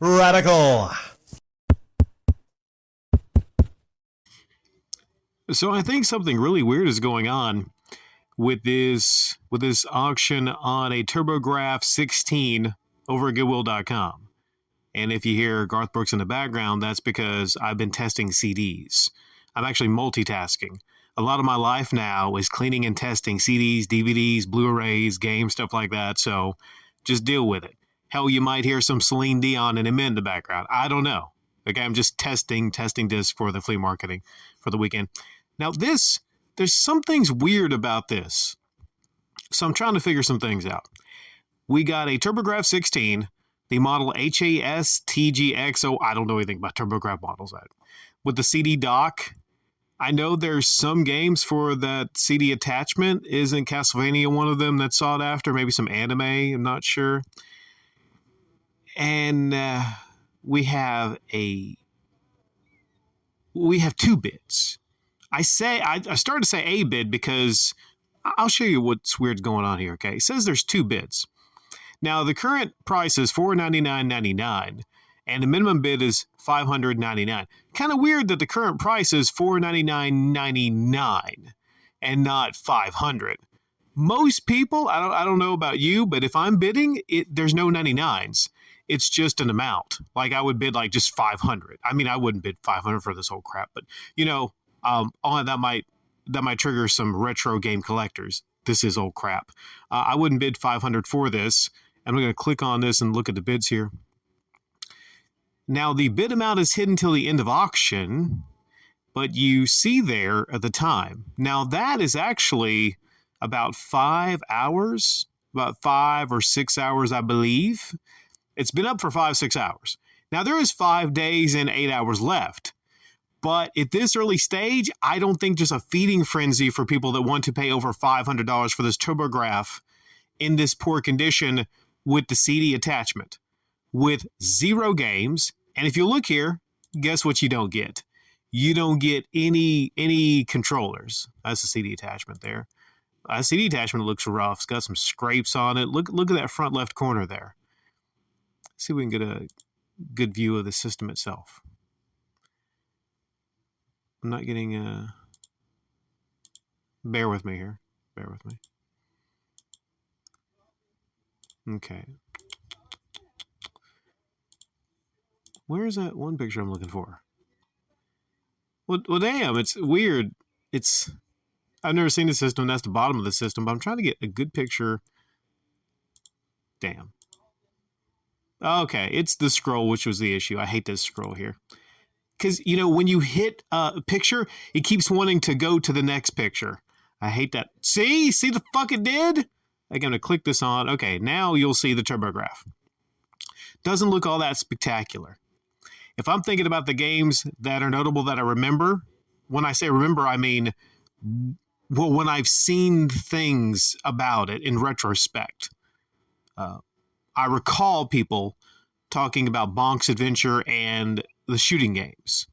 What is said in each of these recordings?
Radical. So I think something really weird is going on with this auction on a TurboGrafx-16 over at Goodwill.com. And if you hear Garth Brooks in the background, that's because I've been testing CDs. I'm actually multitasking. A lot of my life now is cleaning and testing CDs, DVDs, Blu-rays, games, stuff like that. So just deal with it. Hell, you might hear some Celine Dion and Eminem in the background. I don't know. Okay, I'm just testing disc for the flea marketing for the weekend. Now there's some things weird about this. So I'm trying to figure some things out. We got a TurboGrafx-16, the model HASTGXO. I don't know anything about TurboGrafx models. With the CD dock. I know there's some games for that CD attachment. Isn't Castlevania one of them that's sought after? Maybe some anime. I'm not sure. And we have 2 bids. I started to say a bid because I'll show you what's weird going on here. Okay, it says there's 2 bids. Now the current price is $499.99, and the minimum bid is $599. Kind of weird that the current price is $499.99 and not $500. Most people, I don't know about you, but if I'm bidding, there's no 99s. It's just an amount. Like I would bid like just 500. I mean, I wouldn't bid 500 for this whole crap, but that might trigger some retro game collectors. This is old crap. I wouldn't bid 500 for this. I'm going to click on this and look at the bids here. Now the bid amount is hidden till the end of auction, but you see there at the time. Now that is actually about 5 hours, about 5 or 6 hours, I believe. It's been up for 5-6 hours. Now there is 5 days and 8 hours left. But at this early stage, I don't think just a feeding frenzy for people that want to pay over $500 for this TurboGrafx in this poor condition with the CD attachment, with 0 games. And if you look here, guess what you don't get? You don't get any controllers. That's the CD attachment there. CD attachment looks rough. It's got some scrapes on it. Look at that front left corner there. See if we can get a good view of the system itself. I'm not getting bear with me here. Bear with me. Okay. Where is that one picture I'm looking for? Well, damn, it's weird. I've never seen the system. That's the bottom of the system, but I'm trying to get a good picture. Damn. Okay, it's the scroll, which was the issue. I hate this scroll here. Because, when you hit a picture, it keeps wanting to go to the next picture. I hate that. See the fuck it did? I'm going to click this on. Okay, now you'll see the TurboGrafx. Doesn't look all that spectacular. If I'm thinking about the games that are notable that I remember, when I say remember, I mean, well, when I've seen things about it in retrospect. I recall people talking about Bonk's Adventure and the shooting games.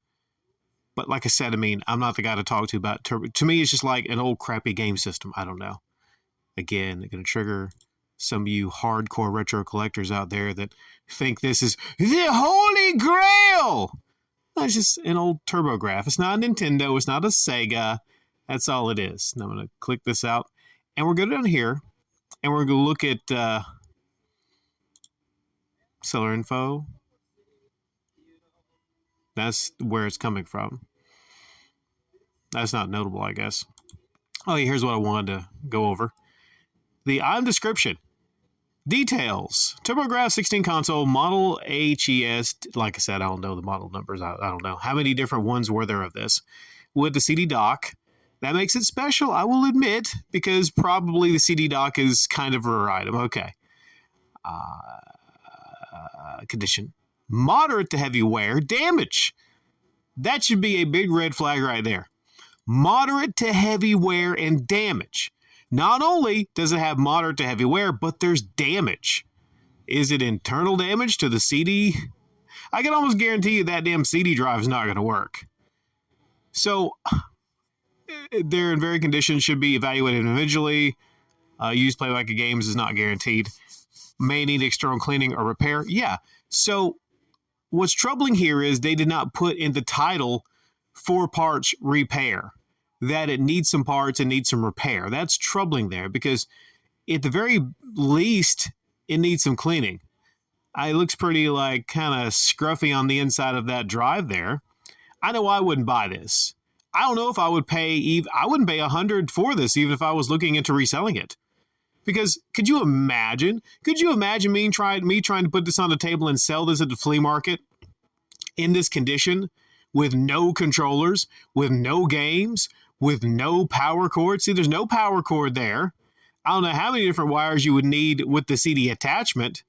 But like I said, I mean, I'm not the guy to talk to about Turbo. To me, it's just like an old crappy game system. I don't know. Again, they're going to trigger some of you hardcore retro collectors out there that think this is the Holy Grail. It's just an old TurboGrafx. It's not a Nintendo. It's not a Sega. That's all it is. Now I'm going to click this out. And we're going down here. And we're going to look at seller info. That's where it's coming from. That's not notable, I guess. Oh, here's what I wanted to go over. The item description. Details. TurboGrafx-16 console, model HES. Like I said, I don't know the model numbers. I don't know. How many different ones were there of this? With the CD dock. That makes it special, I will admit, because probably the CD dock is kind of a rare item. Okay. Condition. Moderate to heavy wear. Damage. That should be a big red flag right there. Moderate to heavy wear and damage. Not only does it have moderate to heavy wear, but there's damage. Is it internal damage to the CD? I can almost guarantee you that damn CD drive is not going to work. So, they're in very condition, should be evaluated individually. Used playback of games is not guaranteed. May need external cleaning or repair. Yeah. So, what's troubling here is they did not put in the title 4 parts repair, that it needs some parts and needs some repair. That's troubling there because at the very least, it needs some cleaning. It looks pretty like kind of scruffy on the inside of that drive there. I know I wouldn't buy this. I don't know if I would pay, I wouldn't pay $100 for this even if I was looking into reselling it. Because could you imagine me trying to put this on the table and sell this at the flea market in this condition with no controllers, with no games, with no power cord? See, there's no power cord there. I don't know how many different wires you would need with the CD attachment.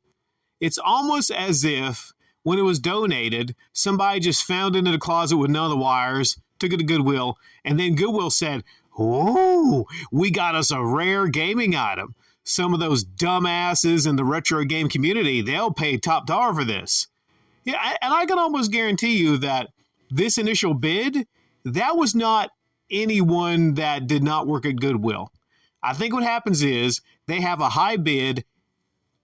It's almost as if when it was donated, somebody just found it in a closet with none of the wires, took it to Goodwill, and then Goodwill said, "Oh, we got us a rare gaming item." Some of those dumbasses in the retro game community, they'll pay top dollar for this. Yeah, and I can almost guarantee you that this initial bid, that was not anyone that did not work at Goodwill. I think what happens is they have a high bid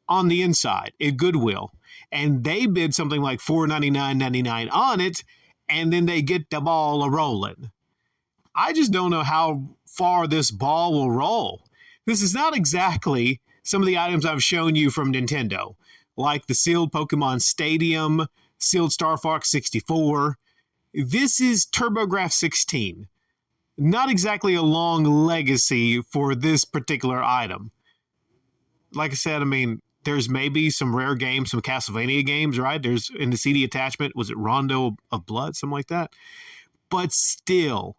on the inside at Goodwill, and they bid something like $499.99 on it, and then they get the ball a-rolling. I just don't know how far this ball will roll. This is not exactly some of the items I've shown you from Nintendo, like the sealed Pokemon Stadium, sealed Star Fox 64. This is TurboGrafx-16. Not exactly a long legacy for this particular item. Like I said, there's maybe some rare games, some Castlevania games, right? There's in the CD attachment, was it Rondo of Blood, something like that? But still,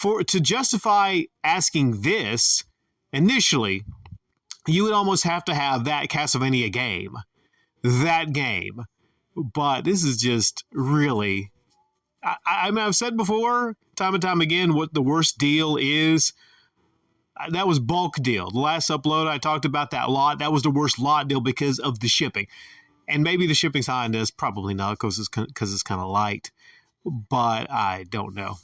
to justify asking this, initially, you would almost have to have that Castlevania game. That game. But this is just really... I've said before, time and time again, what the worst deal is. That was bulk deal. The last upload, I talked about that lot. That was the worst lot deal because of the shipping. And maybe the shipping's high on this. Probably not because it's kind of light. But I don't know.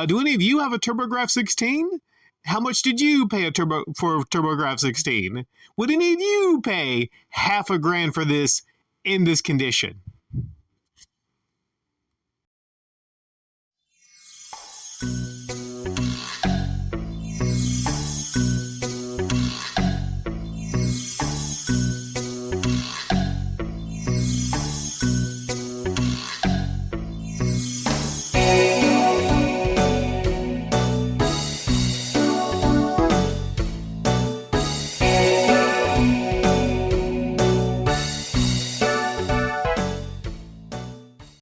Do any of you have a TurboGrafx-16? How much did you pay for TurboGrafx-16? Would any of you pay $500,000 for this in this condition?